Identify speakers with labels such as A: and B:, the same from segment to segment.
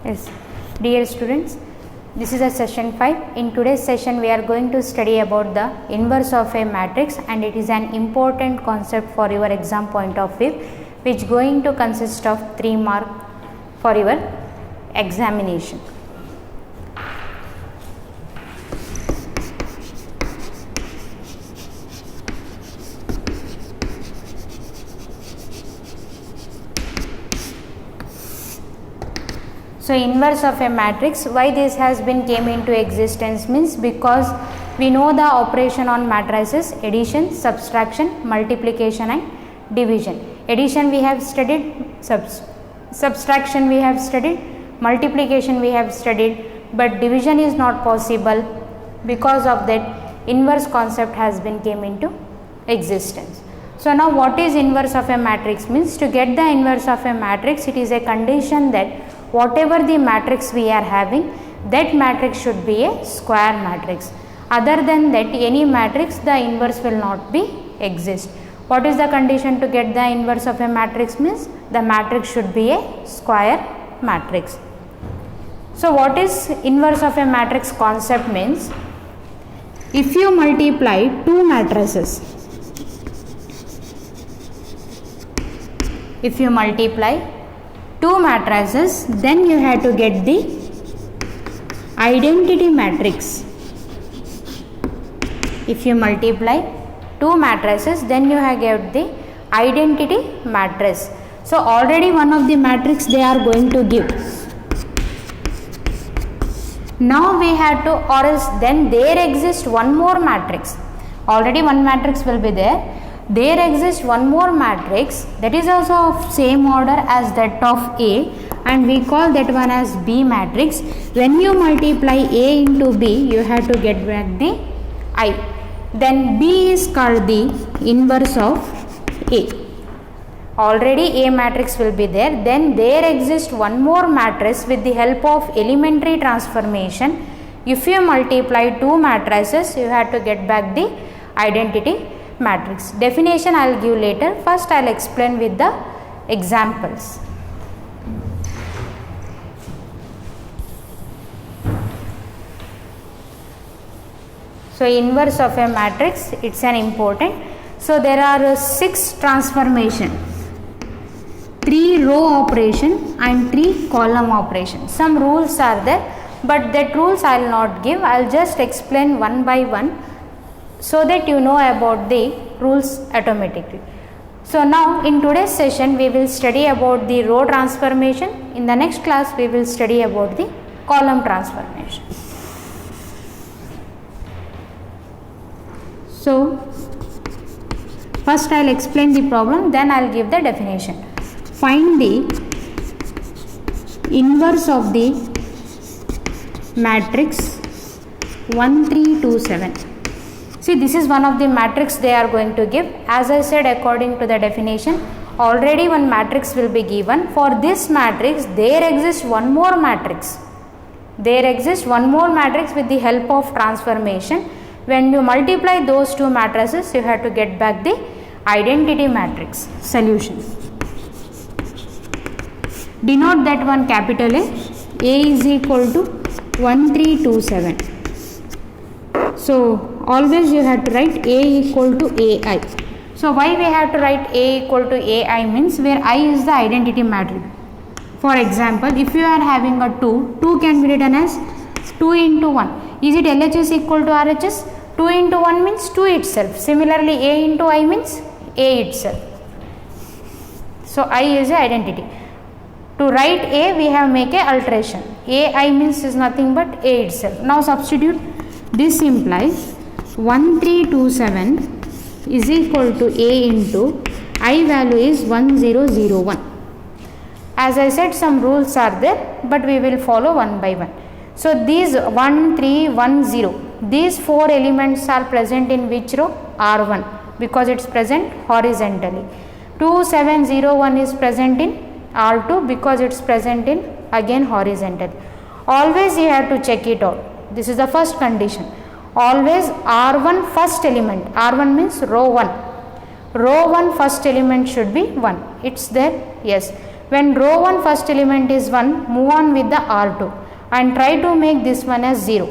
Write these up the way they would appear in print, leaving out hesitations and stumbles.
A: Yes, dear students, this is a session 5. In today's session, we are going to study about the inverse of a matrix, and it is an important concept for your exam point of view, which going to consist of 3 mark for your examination. So, inverse of a matrix, why this has been came into existence means because we know the operation on matrices: addition, subtraction, multiplication and division. Addition we have studied, subtraction we have studied, multiplication we have studied, but division is not possible. Because of that, inverse concept has been came into existence. So, now what is inverse of a matrix means? To get the inverse of a matrix, it is a condition that whatever the matrix we are having, that matrix should be a square matrix. Other than that, any matrix, the inverse will not be exist. What is the condition to get the inverse of a matrix means? The matrix should be a square matrix. So, what is inverse of a matrix concept means? If you multiply two matrices, if you multiply two matrices, then you have to get the identity matrix. If you multiply two matrices, then you have get the identity matrix. So, already one of the matrix they are going to give. Now we have to, or else then there exists one more matrix. Already one matrix will be there. There exists one more matrix that is also of same order as that of A, and we call that one as B matrix. When you multiply A into B, you have to get back the I. Then B is called the inverse of A. Already A matrix will be there. Then there exists one more matrix with the help of elementary transformation. If you multiply two matrices, you have to get back the identity matrix. Definition I will give later. First I will explain with the examples. So, inverse of a matrix, it is an important. So, there are 6 transformation, 3 row operation and 3 column operation. Some rules are there, but that rules I will not give. I will just explain one by one, so that you know about the rules automatically. So, now in today's session we will study about the row transformation. In the next class we will study about the column transformation. So, first I will explain the problem, then I will give the definition. Find the inverse of the matrix 1, 3, 2, 7. See, this is one of the matrix they are going to give. As I said, according to the definition, already one matrix will be given. For this matrix, there exists one more matrix. There exists one more matrix with the help of transformation. When you multiply those two matrices, you have to get back the identity matrix. Solution. Denote that one capital A. A is equal to 1, 3, 2, 7. So, always you have to write A equal to AI. So, why we have to write A equal to AI means where I is the identity matrix. For example, if you are having a 2, 2 can be written as 2 into 1. Is it LHS equal to RHS? 2 into 1 means 2 itself. Similarly, A into I means A itself. So, I is a identity. To write A, we have make a alteration. AI means is nothing but A itself. Now, substitute. This implies 1, 3, 2, 7 is equal to A into I value is 1, 0, 0, 1. As I said, some rules are there, but we will follow one by one. So, these 1, 3, 1, 0, these 4 elements are present in which row? R1, because it is present horizontally. 2, 7, 0, 1 is present in R2 because it is present in again horizontally. Always you have to check it out. This is the first condition. Always R1 first element. R1 means row 1. Row 1 first element should be 1. It's there? Yes. When row 1 first element is 1, move on with the R2 and try to make this one as 0.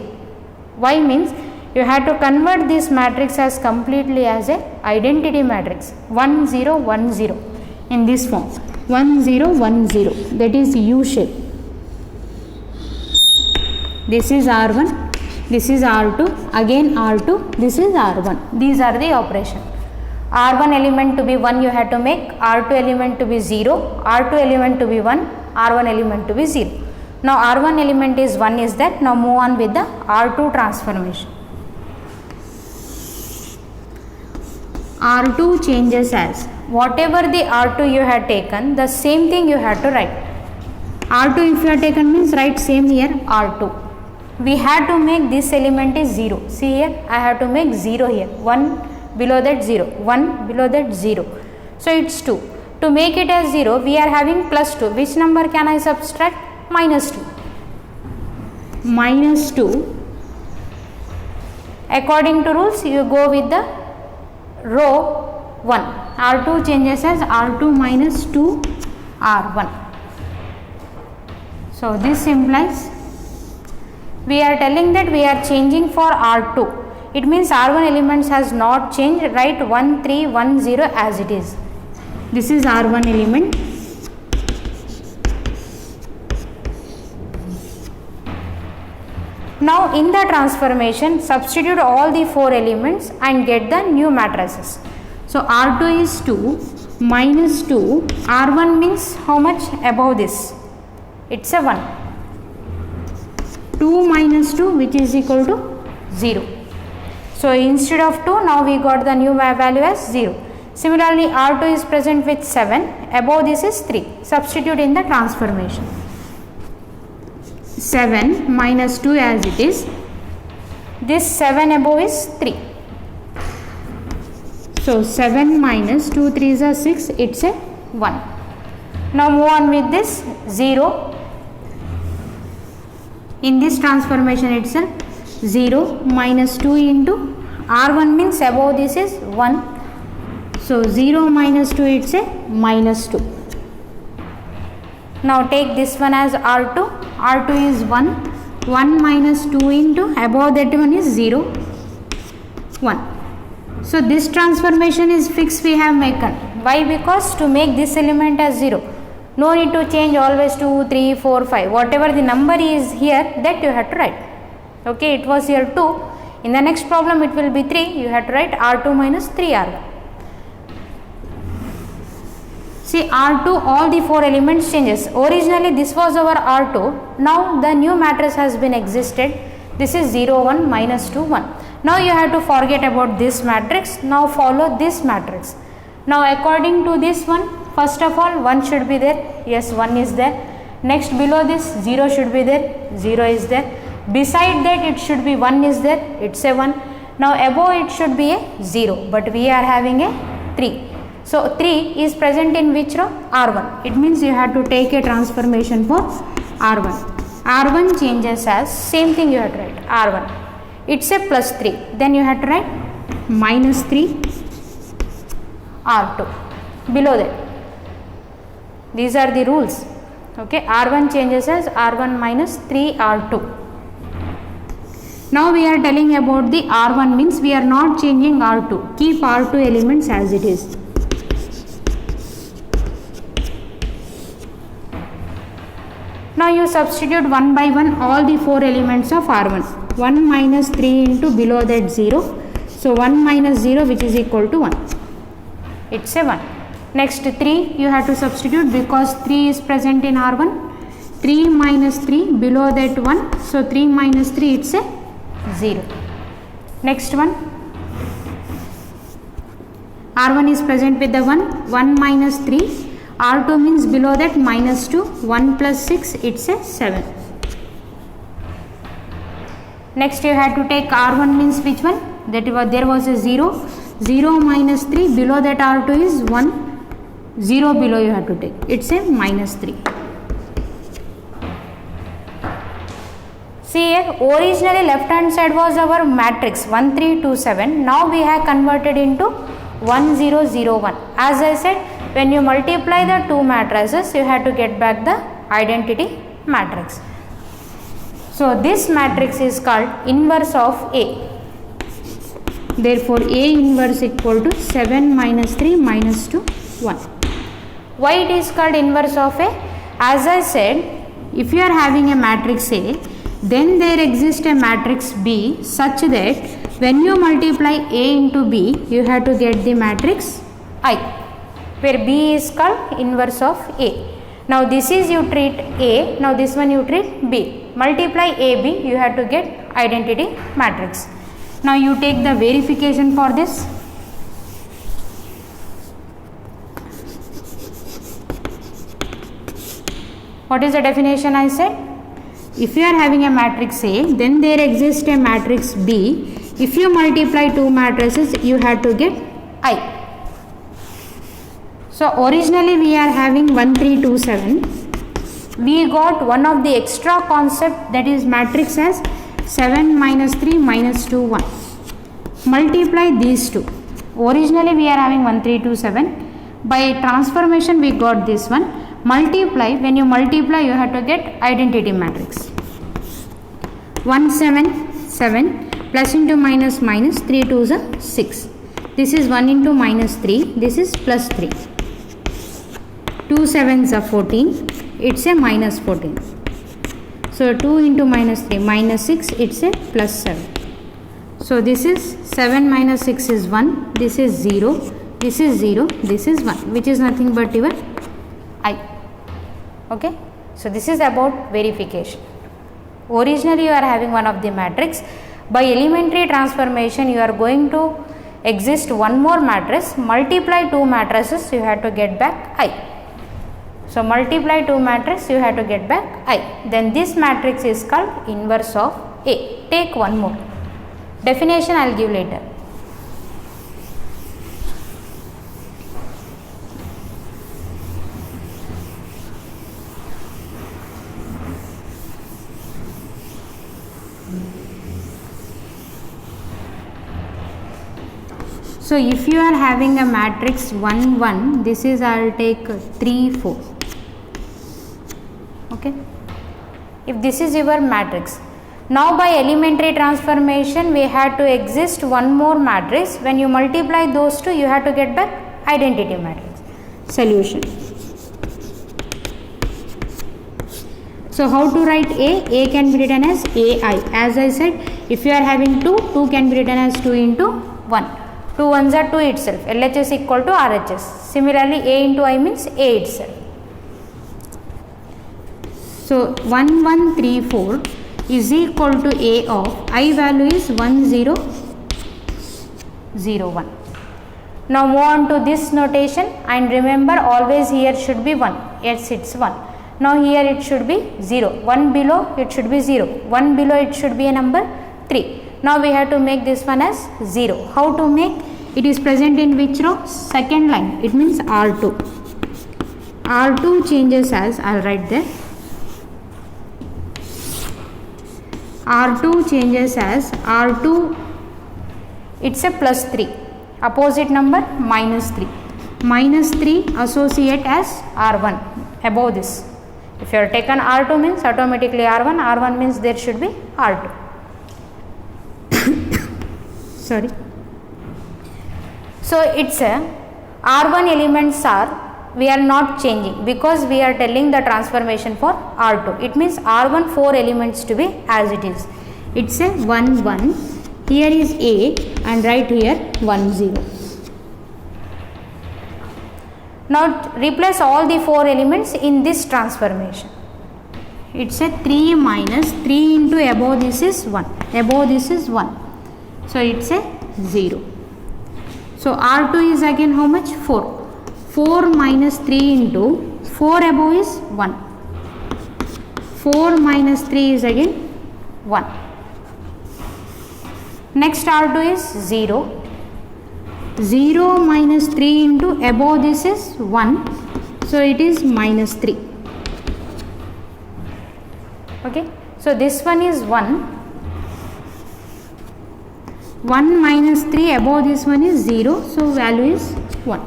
A: Why means you have to convert this matrix as completely as a identity matrix 1 0 1 0 in this form 1 0 1 0, that is U shape. This is R1, this is R2, again R2, this is R1. These are the operation. R1 element to be 1 you have to make, R2 element to be 0, R2 element to be 1, R1 element to be 0. Now R1 element is 1 is that. Now move on with the R2 transformation. R2 changes as whatever the R2 you have taken, the same thing you have to write. R2 if you have taken means write same here R2. We have to make this element is 0. See here, I have to make 0 here. 1 below that 0, 1 below that 0. So it's 2. To make it as 0, we are having plus 2. Which number can I subtract? Minus 2. Minus 2. According to rules, you go with the row 1. R2 changes as R2 minus 2 R1. So this implies we are telling that we are changing for R2. It means R1 elements has not changed. Write 1 3 1 0 as it is. This is R1 element. Now in the transformation, substitute all the 4 elements and get the new matrices. So R2 is 2 minus 2, R1 means how much above this? It's a 1. 2 minus 2 which is equal to 0. So instead of 2 now we got the new value as 0. Similarly R2 is present with 7, above this is 3. Substitute in the transformation. 7 minus 2 as it is. This 7 above is 3. So 7 minus 2 3s are 6, it's a 1. Now move on with this 0. In this transformation itself 0 minus 2 into R1 means above this is 1. So 0 minus 2 it's a minus 2. Now take this one as R2. R2 is 1. 1 minus 2 into above that one is 0. 1. So this transformation is fixed we have made. Why? Because to make this element as 0. No need to change always 2, 3, 4, 5. Whatever the number is here that you have to write. Okay, it was here 2. In the next problem it will be 3. You have to write R2 minus 3R1. See R2 all the 4 elements changes. Originally this was our R2. Now the new matrix has been existed. This is 0, 1, minus 2, 1. Now you have to forget about this matrix. Now follow this matrix. Now according to this one, first of all 1 should be there. Yes, 1 is there. Next below this 0 should be there. 0 is there. Beside that it should be 1 is there. It's a 1. Now above it should be a 0. But we are having a 3. So 3 is present in which row? R1. It means you have to take a transformation for R1. R1 changes as same thing you have to write R1. It's a plus 3. Then you have to write minus 3 R2. Below that. These are the rules. Okay. R1 changes as R1 minus 3 R2. Now we are telling about the R1 means we are not changing R2. Keep R2 elements as it is. Now you substitute one by one all the 4 elements of R1. 1 minus 3 into below that 0. So 1 minus 0 which is equal to 1. It's a 1. Next 3 you have to substitute because 3 is present in R1. 3 minus 3 below that 1. So 3 minus 3 it's a 0. Next one. R1 is present with the 1. 1 minus 3. R2 means below that minus 2. 1 plus 6 it's a 7. Next you have to take R1 means which one? That there was a 0. 0 minus 3 below that R2 is 1. 0 below you have to take. It's a minus 3. See here, originally left hand side was our matrix 1 3 2 7. Now we have converted into 1 0 0 1. As I said, when you multiply the two matrices, you have to get back the identity matrix. So this matrix is called inverse of A. Therefore, A inverse equal to 7 minus 3 minus 2, 1. Why it is called inverse of A? As I said, if you are having a matrix A, then there exists a matrix B such that when you multiply A into B, you have to get the matrix I, where B is called inverse of A. Now this is you treat A, now this one you treat B. Multiply AB, you have to get identity matrix. Now you take the verification for this. What is the definition I said? If you are having a matrix A, then there exists a matrix B. If you multiply two matrices, you have to get I. So originally we are having 1, 3, 2, 7. We got one of the extra concept, that is matrix as 7 minus 3 minus 2, 1. Multiply these two. Originally we are having 1, 3, 2, 7. By transformation we got this one. Multiply, when you multiply you have to get identity matrix. 1, 7, 7 plus into minus minus 3 2s are 6. This is 1 into minus 3, this is plus 3. 2 7s are 14, it's a minus 14. So 2 into minus 3 minus 6, it's a plus 7. So this is 7 minus 6 is 1, this is 0, this is 0, this is 1, which is nothing but your I. Okay. So this is about verification. Originally you are having one of the matrix. By elementary transformation you are going to exist one more matrix. Multiply two matrices, you have to get back I. So multiply two matrix, you have to get back I. Then this matrix is called inverse of A. Take one more. Definition I will give later. So if you are having a matrix 1 1, this is I will take 3 4. Okay. If this is your matrix, now by elementary transformation we have to exist one more matrix. When you multiply those two, you have to get back identity matrix. Solution. So how to write A? A can be written as AI. As I said, if you are having 2, 2 can be written as 2 into 1. 2 ones are 2 itself. LHS equal to RHS. Similarly, A into I means A itself. So 1 1 3 4 is equal to A of I value is 1 0 0 1. Now move on to this notation, and remember always here should be 1. Yes, it's 1. Now here it should be 0. 1 below it should be 0. 1 below it should be a number 3. Now we have to make this one as 0. How to make? It is present in which row? Second line. It means R2. R2 changes as, I will write there. R2 changes as R2. It's a plus 3. Opposite number minus 3. Minus 3 associate as R1 above this. If you have taken R2 means automatically R1. R1 means there should be R2. Sorry. So it's a R1 elements are, we are not changing because we are telling the transformation for R2. It means R1 4 elements to be as it is. It's a 1 1. Here is A and right here 1 0. Now replace all the 4 elements in this transformation. It's a 3 minus 3 into above this is 1. Above this is 1. So it's a 0. So R2 is again how much? 4. 4 minus 3 into 4 above is 1. 4 minus 3 is again 1. Next R2 is 0. 0 minus 3 into above this is 1. So it is minus 3. Okay. So this one is 1. 1 minus 3 above this one is 0. So value is 1.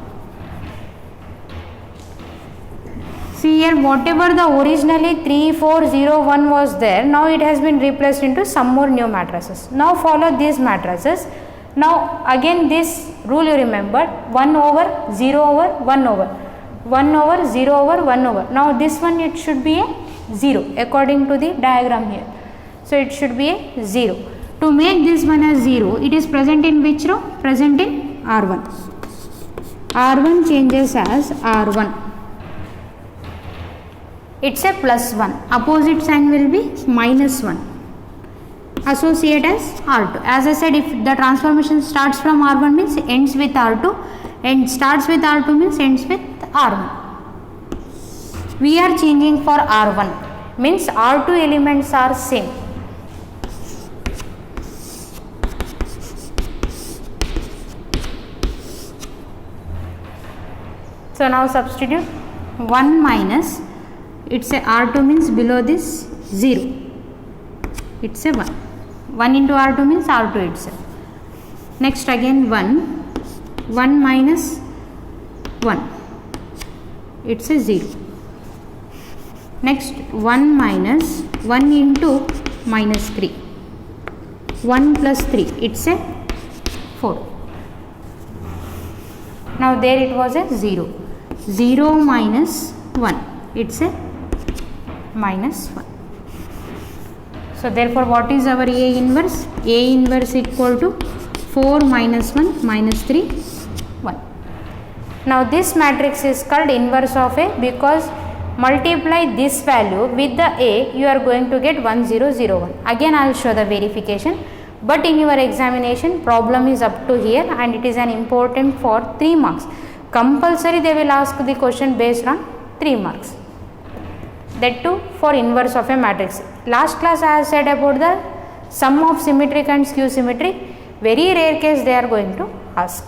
A: See here, whatever the originally 3, 4, 0, 1 was there, now it has been replaced into some more new matrices. Now follow these matrices. Now again this rule you remember, 1 over 0 over 1 over 1 over 0 over 1 over. Now this one it should be a 0 according to the diagram here. So it should be a 0. To make this one as 0, it is present in which row? Present in R1. R1 changes as R1. It's a plus 1. Opposite sign will be minus 1. Associate as R2. As I said, if the transformation starts from R1 means ends with R2, and starts with R2 means ends with R1. We are changing for R1 means R2 elements are same. So now substitute 1 minus, it's a R2 means below this 0, it's a 1. 1 into R2 means R2 itself. Next again 1 minus 1, it's a 0. Next 1 minus 1 into minus 3, 1 plus 3, it's a 4. Now there it was a 0. 0 minus 1, it's a minus 1. So therefore what is our A inverse? A inverse equal to 4 minus 1 minus 3, 1. Now this matrix is called inverse of A because multiply this value with the A, you are going to get 1 0 0 1. Again I will show the verification, but in your examination problem is up to here and it is an important for 3 marks. Compulsory they will ask the question based on 3 marks. That too for inverse of a matrix. Last class I have said about the sum of symmetric and skew symmetric. Very rare case they are going to ask.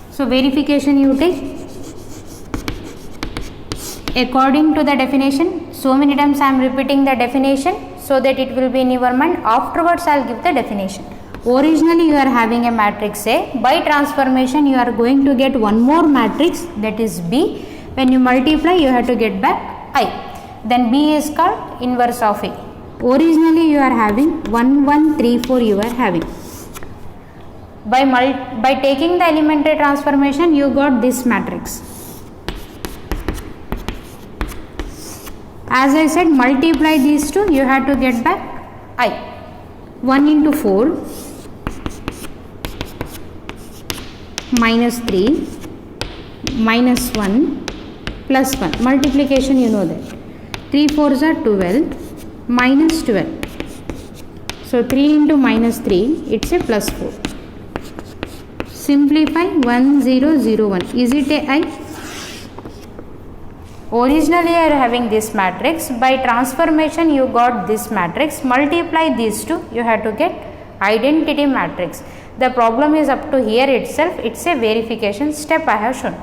A: So verification you take according to the definition. So many times I am repeating the definition so that it will be in your mind. Afterwards I will give the definition. Originally you are having a matrix A. By transformation you are going to get one more matrix, that is B. When you multiply you have to get back I. Then B is called inverse of A. Originally you are having 1 1 3 4 you are having. By taking the elementary transformation you got this matrix. As I said, multiply these two, you have to get back I. 1 into 4 minus 3 minus 1 plus 1. Multiplication you know that. 3 4s are 12 minus 12. So 3 into minus 3, it's a plus 4. Simplify 1 0 0 1. Is it a I? Originally you are having this matrix. By transformation you got this matrix. Multiply these two, you have to get identity matrix. The problem is up to here itself. It's a verification step I have shown.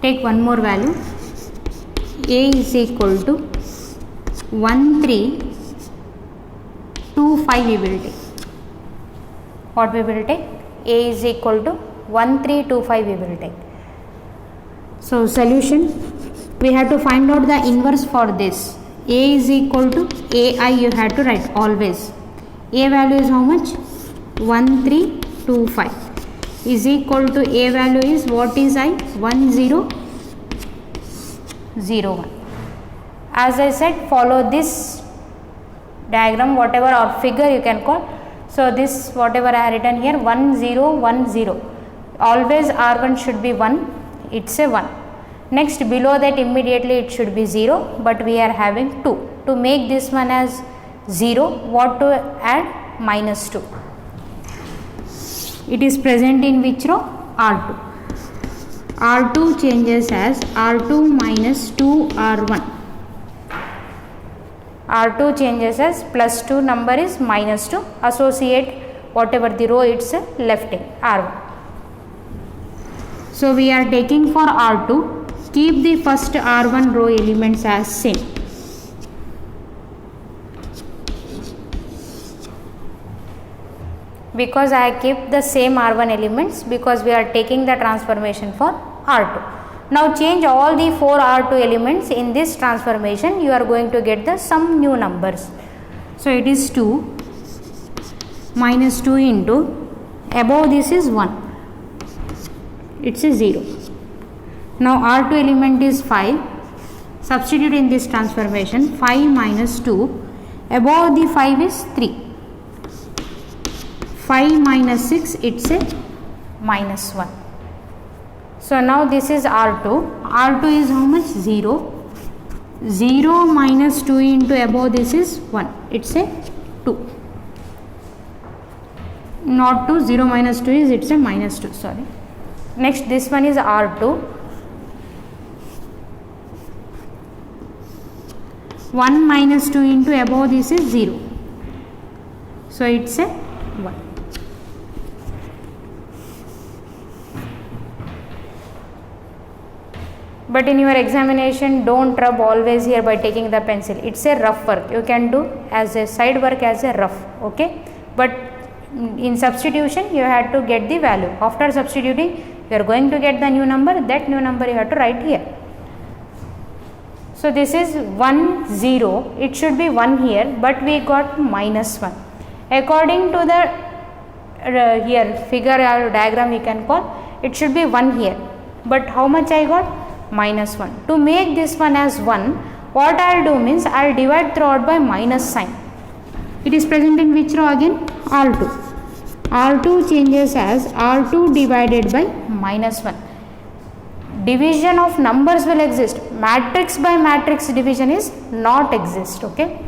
A: Take one more value. A is equal to 1 3 2 5 we will take. What we will take? A is equal to 1 3 2 5 we will take. So solution, we have to find out the inverse for this. A is equal to AI you have to write always. A value is how much? 1 3 2 5 is equal to A value is what is I? 1 0 0 1. As I said, follow this diagram, whatever or figure you can call. So this whatever I have written here, 1 0 1 0. Always R1 should be 1. It's a 1. Next below that immediately it should be 0, but we are having 2. To make this one as 0, what to add? Minus 2. It is present in which row? R2. R2 changes as R2 minus 2 R1. R2 changes as plus 2, number is minus 2. Associate whatever the row it's left in R1. So we are taking for R2, keep the first R1 row elements as same. Because I keep the same R1 elements, because we are taking the transformation for R2. Now change all the 4 R2 elements in this transformation, you are going to get the some new numbers. So it is 2 minus 2 into, above this is 1, it's a 0. Now R2 element is 5, substitute in this transformation, 5 minus 2, above the 5 is 3. 5 minus 6, it's a minus 1. So now this is R2. R2 is how much? 0. 0 minus 2 into above this is 1. It's a 2. Not 2, 0 minus 2 is, it's a minus 2, sorry. Next this one is R2. 1 minus 2 into above this is 0. So it's a 1. But in your examination, don't rub always here by taking the pencil. It's a rough work. You can do as a side work as a rough. Okay. But in substitution, you have to get the value. After substituting, you are going to get the new number. That new number you have to write here. So this is 1, 0. It should be 1 here, but we got minus 1. According to the here figure or diagram, we can call it should be 1 here. But how much I got? Minus 1. To make this one as 1, what I will do means I will divide throughout by minus sign. It is present in which row again? R2. R2 changes as R2 divided by minus 1. Division of numbers will exist. Matrix by matrix division is not exist. Okay.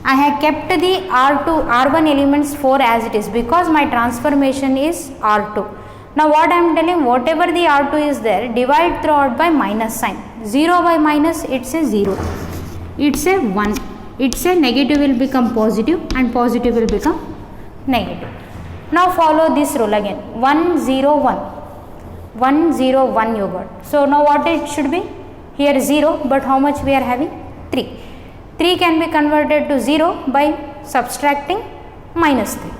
A: I have kept the R1 elements 4 as it is because my transformation is R2. Now what I am telling, whatever the R2 is there, divide throughout by minus sign. 0 by minus, it's a 0. It's a 1. It's a negative will become positive and positive will become negative. Now follow this rule again. 1, 0, 1. 1, 0, 1 you got. So now what it should be? Here 0, but how much we are having? 3. 3 can be converted to 0 by subtracting minus 3.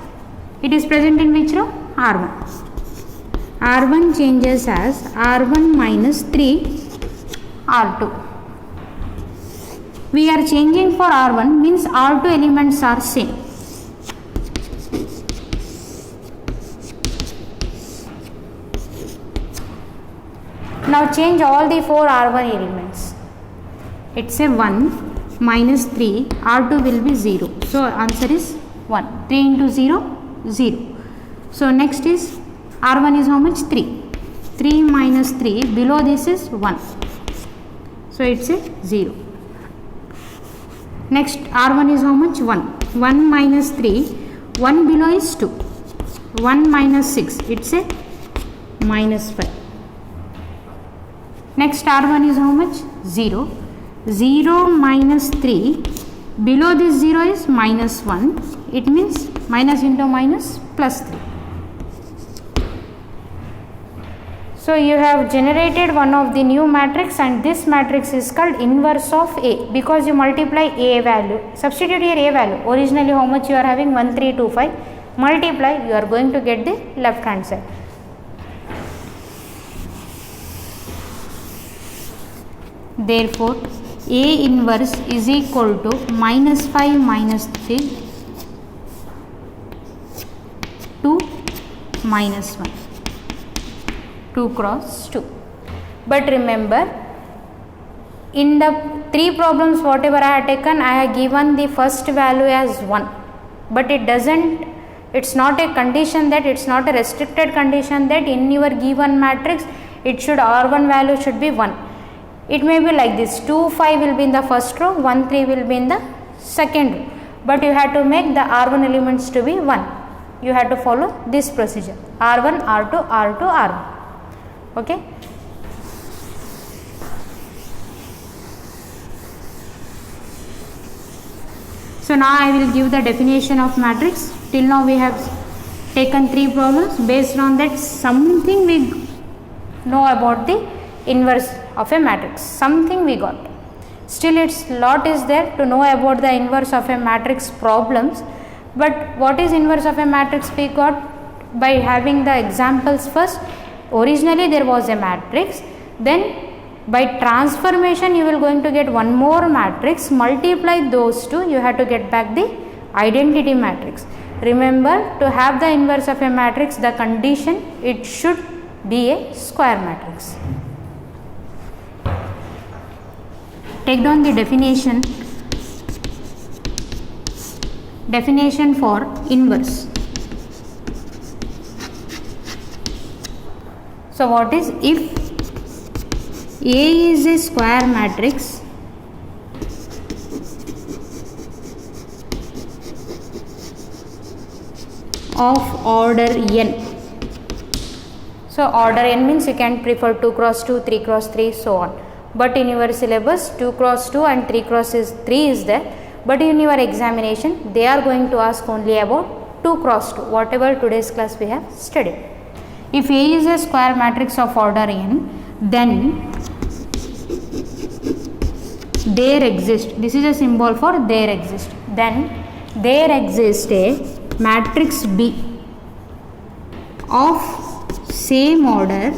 A: It is present in which row? R1. R1 changes as R1 minus 3 R2. We are changing for R1 means R2 elements are same. Now change all the 4 R1 elements. It's a 1. Minus 3, R2 will be 0. So answer is 1. 3 into 0, 0. So next is R1 is how much? 3. 3 minus 3, below this is 1. So it's a 0. Next R1 is how much? 1. 1 minus 3, 1 below is 2. 1 minus 6, it's a minus 5. Next R1 is how much? 0. 0 minus 3, below this 0 is minus 1, it means minus into minus plus 3. So you have generated one of the new matrix and this matrix is called inverse of A because you multiply A value. Substitute here A value. Originally how much you are having? 1325. Multiply, you are going to get the left hand side. Therefore, A inverse is equal to minus 5 minus 3 to minus 1. 2 cross 2. But remember, in the 3 problems whatever I have taken, I have given the first value as 1. But it's not a condition that, it's not a restricted condition that in your given matrix, R1 value should be 1. It may be like this, 2, 5 will be in the first row, 1, 3 will be in the second row. But you have to make the R1 elements to be 1. You have to follow this procedure. R1, R2, R2, R1. Okay. So now I will give the definition of matrix. Till now we have taken 3 problems. Based on that, something we know about the inverse of a matrix. Something we got. Still its lot is there to know about the inverse of a matrix problems. But what is inverse of a matrix we got by having the examples first. Originally there was a matrix, then by transformation you will going to get one more matrix, multiply those two, you have to get back the identity matrix. Remember, to have the inverse of a matrix, the condition it should be a square matrix. Take down the definition for inverse. So what is, if A is a square matrix of order n. So order n means you can prefer 2 cross 2, 3 cross 3, so on. But in your syllabus 2 cross 2 and 3 cross 3 is there. But in your examination they are going to ask only about 2 cross 2, whatever today's class we have studied. If A is a square matrix of order n, then there exists, this is a symbol for there exists, then there exists a matrix B of same order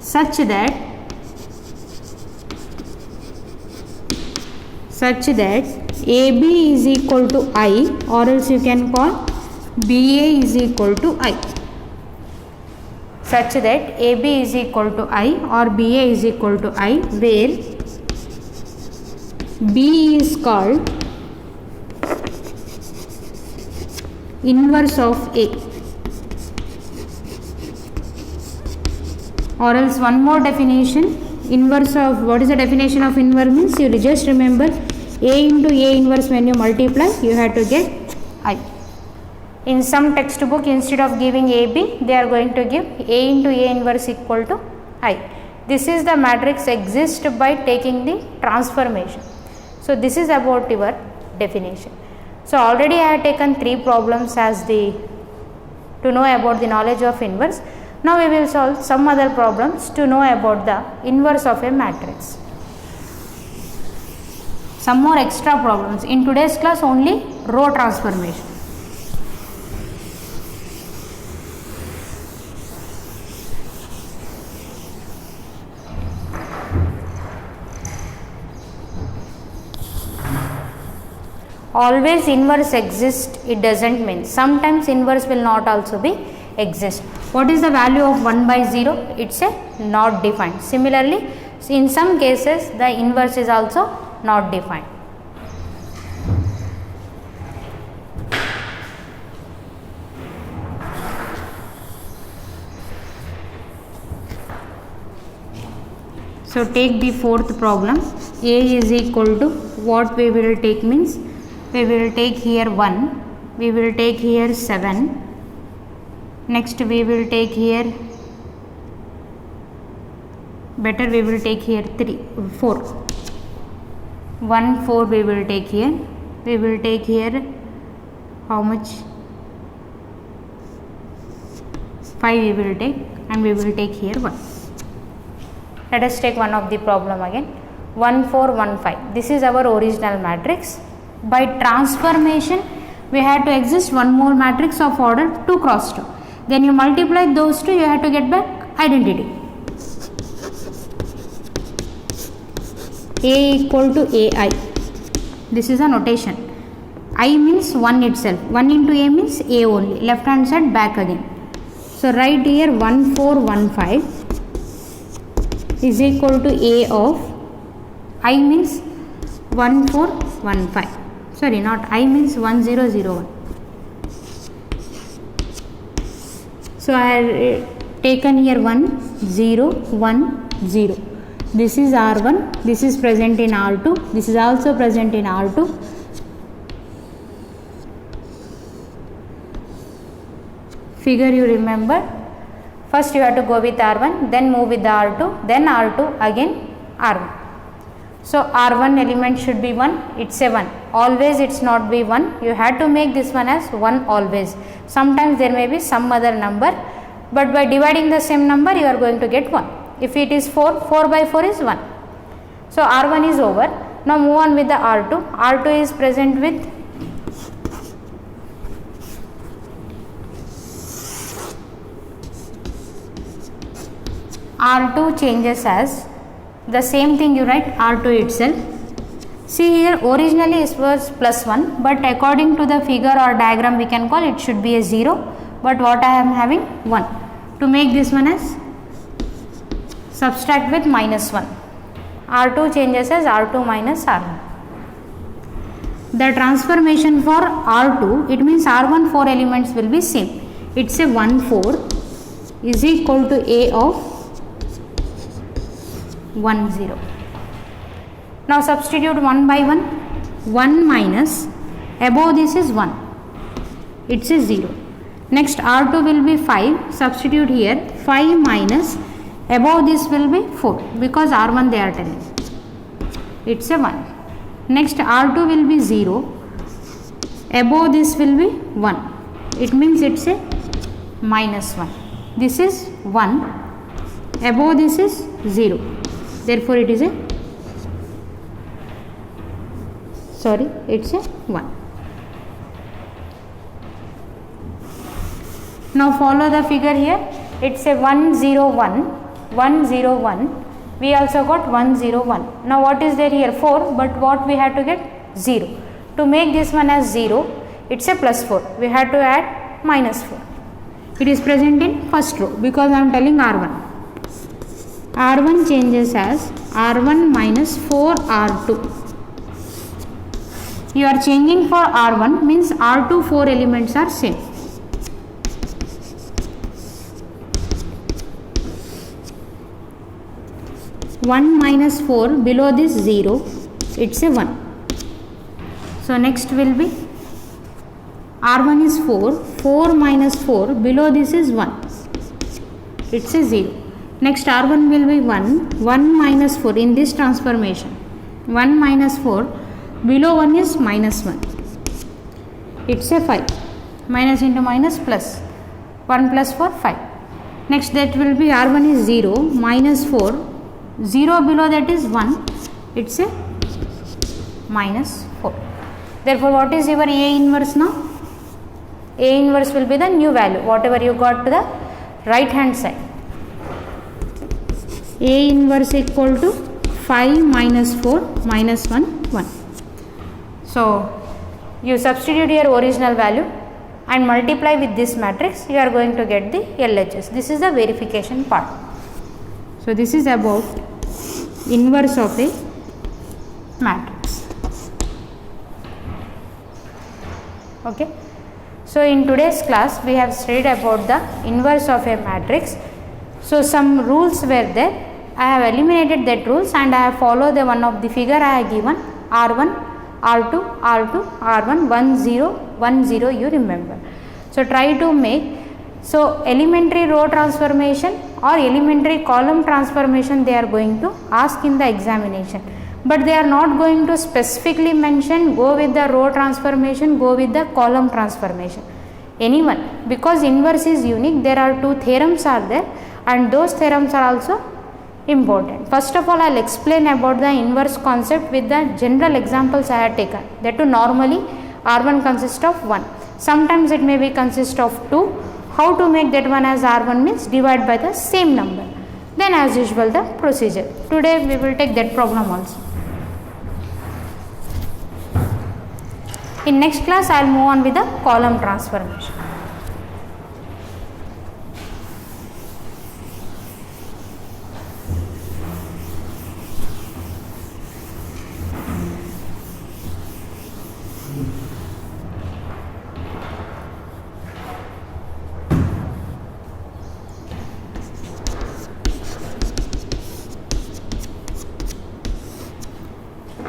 A: such that AB is equal to I, or else you can call BA is equal to I, such that AB is equal to I or BA is equal to I, where B is called inverse of A. Or else one more definition, inverse of, what is the definition of inverse means, you just remember A into A inverse, when you multiply you have to get I. In some textbook, instead of giving AB, they are going to give A into A inverse equal to I. This is the matrix exists by taking the transformation. So this is about your definition. So already I have taken 3 problems as the to know about the knowledge of inverse. Now we will solve some other problems to know about the inverse of a matrix. Some more extra problems. In today's class only row transformation. Always inverse exists, it doesn't mean. Sometimes inverse will not also be exist. What is the value of 1 by 0? It's a not defined. Similarly, in some cases the inverse is also not defined. So take the 4th problem. A is equal to, what we will take means, we will take here 1, we will take here 7, next we will take here, better we will take here 4, 1 4 we will take here, we will take here how much, 5 we will take, and we will take here 1. Let us take one of the problem again. 1 4 1 5, this is our original matrix. By transformation we had to exist one more matrix of order 2 cross 2, then you multiply those two, you have to get back identity. A equal to AI, this is a notation. I means 1 itself, 1 into A means A only, left hand side back again. So write here 1 4 1 5 is equal to A of I means 1 4 1 5, sorry, not I means 1 0 0 1. So I have taken here 1 0 1 0. This is R1, this is present in R2, this is also present in R2. Figure you remember. First you have to go with R1, then move with the R2, then R2, again R1. So R1 element should be 1, it's a 1. Always it's not be 1, you had to make this one as 1 always. Sometimes there may be some other number, but by dividing the same number you are going to get 1. If it is 4, 4 by 4 is 1. So R1 is over. Now move on with the R2. R2 is present with R2 changes as the same thing you write R2 itself. See here, originally it was plus 1, but according to the figure or diagram we can call it should be a 0, but what I am having 1. To make this one as subtract with minus 1. R2 changes as R2 minus R1. The transformation for R2, it means R1 4 elements will be same. It's a 1 4 is equal to A of 1 0. Now substitute 1 by 1. 1 minus above this is 1. It's a 0. Next R2 will be 5. Substitute here 5 minus above this will be 4 because R1 they are telling. It's a 1. Next R2 will be 0. Above this will be 1. It means it's a minus 1. This is 1. Above this is 0. Therefore it is a it's a 1. Now follow the figure here. It's a 1 0 1 1 0 1. We also got 1 0 1. Now what is there here? 4, but what we had to get? 0. To make this one as 0, it's a plus 4. We had to add minus 4. It is present in first row because I am telling R1. R1 changes as R1 minus 4 R2. You are changing for R1 means R2 4 elements are same. One minus 4 below this 0, it's a 1. So next will be R1 is 4, 4 minus 4 below this is 1, it's a 0. Next R1 will be 1, 1 minus 4 in this transformation, 1 minus 4 below 1 is minus 1, it's a 5, minus into minus plus, 1 plus 4 5. Next that will be R1 is 0, minus 4, 0 below that is 1, it's a minus 4. Therefore what is your A inverse now? A inverse will be the new value, whatever you got to the right hand side. A inverse equal to 5 minus 4 minus 1 1. So you substitute your original value and multiply with this matrix, you are going to get the LHS. This is the verification part. So this is about inverse of a matrix. Okay. So in today's class we have studied about the inverse of a matrix. So some rules were there. I have eliminated that rules and I have followed the one of the figure I have given, R1, R2, R2, R1, 1 0 1 0 you remember. So try to make, so elementary row transformation or elementary column transformation they are going to ask in the examination, but they are not going to specifically mention go with the row transformation, go with the column transformation, anyone, because inverse is unique. There are 2 theorems are there and those theorems are also important. First of all I will explain about the inverse concept with the general examples I have taken. That too normally R1 consists of 1, sometimes it may be consist of 2. How to make that one as R1 means divide by the same number. Then as usual the procedure. Today we will take that problem also. In next class I will move on with the column transformation.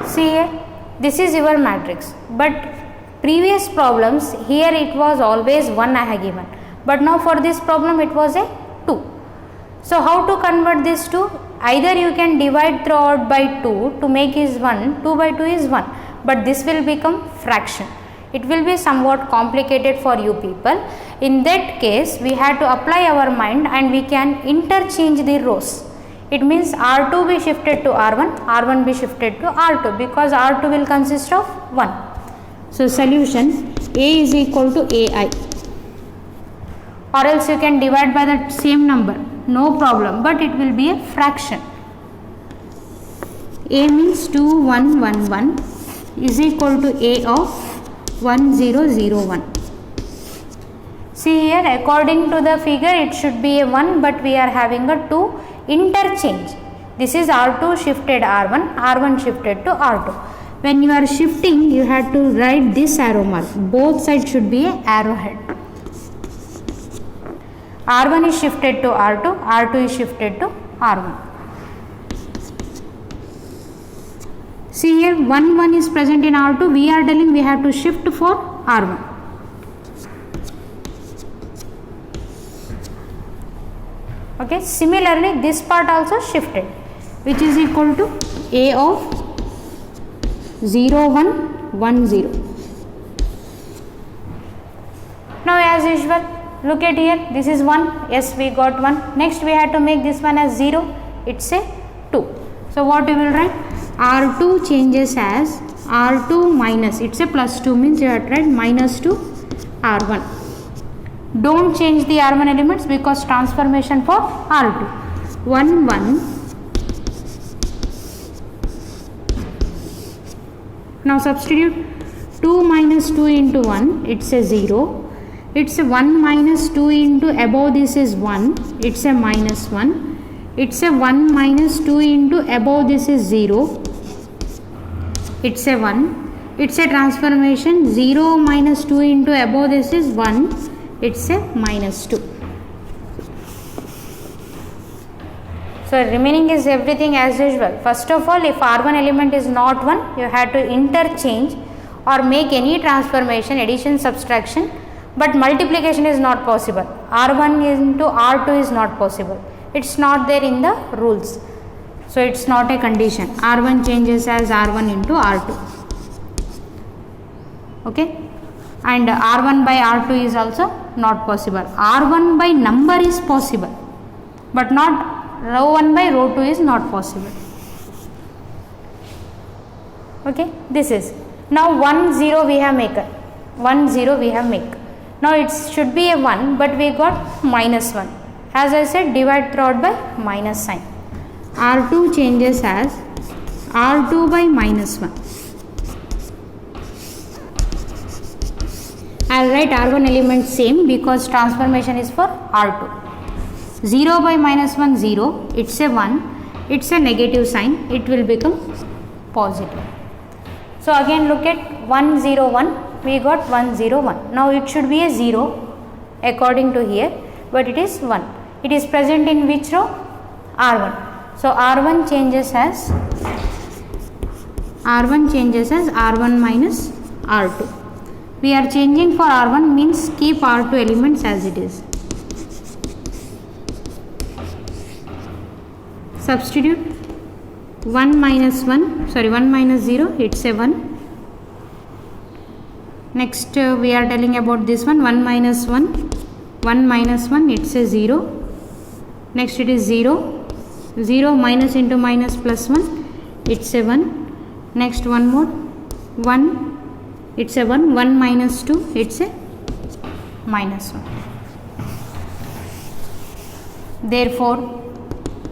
A: See here, this is your matrix, but previous problems here it was always 1 I have given, but now for this problem it was a 2. So how to convert this to Either you can divide throughout by 2 to make is 1, 2 by 2 is 1, but this will become fraction. It will be somewhat complicated for you people. In that case, we have to apply our mind and we can interchange the rows. It means R2 be shifted to R1, R1 be shifted to R2 because R2 will consist of 1. So, solution A is equal to AI, or else you can divide by the same number, no problem, but it will be a fraction. A means 2111 is equal to A of 1001. See here, according to the figure it should be a 1, but we are having a 2 interchange. This is R2 shifted R1, R1 shifted to R2. When you are shifting, you have to write this arrow mark. Both sides should be a arrowhead. R1 is shifted to R2, R2 is shifted to R1. See here, 1 1 is present in R2. We are telling we have to shift for R1. Okay, similarly this part also shifted, which is equal to A of 0110. Now as usual, look at here, this is 1, yes we got 1. Next we have to make this one as 0, it's a 2. So what we will write? R2 changes as R2 minus, it's a plus 2 means you have to write minus 2 R1. Don't change the R1 elements because transformation for R2. 1 1. Now substitute 2 minus 2 into 1, it's a 0. It's a 1 minus 2 into above this is 1, it's a minus 1. It's a 1 minus 2 into above this is 0, it's a 1. It's a transformation 0 minus 2 into above this is 1, it's a minus 2. So remaining is everything as usual. First of all, if R1 element is not 1, you have to interchange or make any transformation, addition, subtraction, but multiplication is not possible. R1 into R2 is not possible. It's not there in the rules. So it's not a condition. R1 changes as R1 into R2. Okay. And R1 by R2 is also not possible. R1 by number is possible, but not row 1 by row 2 is not possible. Okay. This is. Now 1 0 we have make. 1 0 we have make. Now it should be a 1, but we got minus 1. As I said, divide throughout by minus sign. R2 changes as R2 by minus 1. I will write R1 element same because transformation is for R2. 0 by minus 1 0, it's a 1, it's a negative sign, it will become positive. So again look at 1 0 1, we got 1 0 1. Now it should be a 0 according to here, but it is 1. It is present in which row? R1. So R1 changes as R1 minus R2. We are changing for R1 means keep R2 elements as it is. Substitute 1 minus 0, it's a 1. Next we are telling about this one, 1 minus 1, it's a 0. Next it is 0, 0 minus into minus plus 1, it's a 1. Next one more, 1, it's a 1, 1 minus 2, it's a minus 1. Therefore,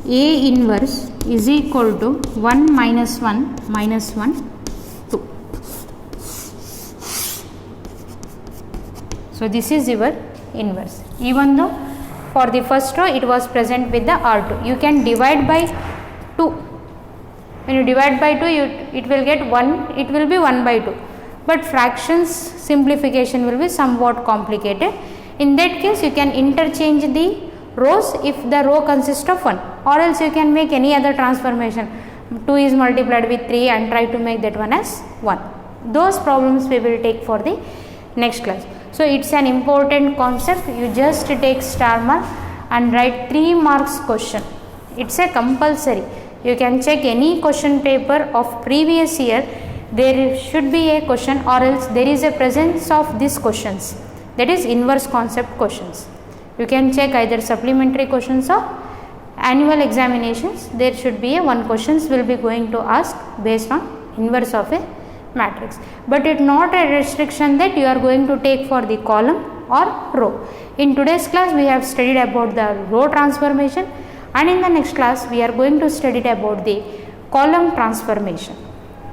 A: A inverse is equal to 1 minus 1 minus 1, 2. So this is your inverse. Even though for the first row it was present with the R2, you can divide by 2. When you divide by 2, it will get 1, it will be 1 by 2. But fractions simplification will be somewhat complicated. In that case, you can interchange the rows if the row consists of 1, or else you can make any other transformation. 2 is multiplied with 3 and try to make that one as 1. Those problems we will take for the next class. So it's an important concept. You just take star mark and write 3 marks question. It's a compulsory. You can check any question paper of previous year. There should be a question, or else there is a presence of these questions, that is inverse concept questions. You can check either supplementary questions or annual examinations. There should be a one questions will be going to ask based on inverse of a matrix, but it not a restriction that you are going to take for the column or row. In today's class we have studied about the row transformation, and in the next class we are going to study about the column transformation.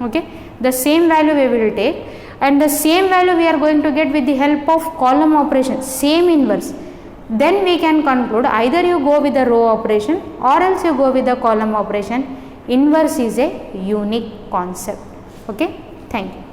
A: Okay, the same value we will take, and the same value we are going to get with the help of column operation, same inverse. Then we can conclude either you go with the row operation or else you go with the column operation. Inverse is a unique concept. Okay, thank you.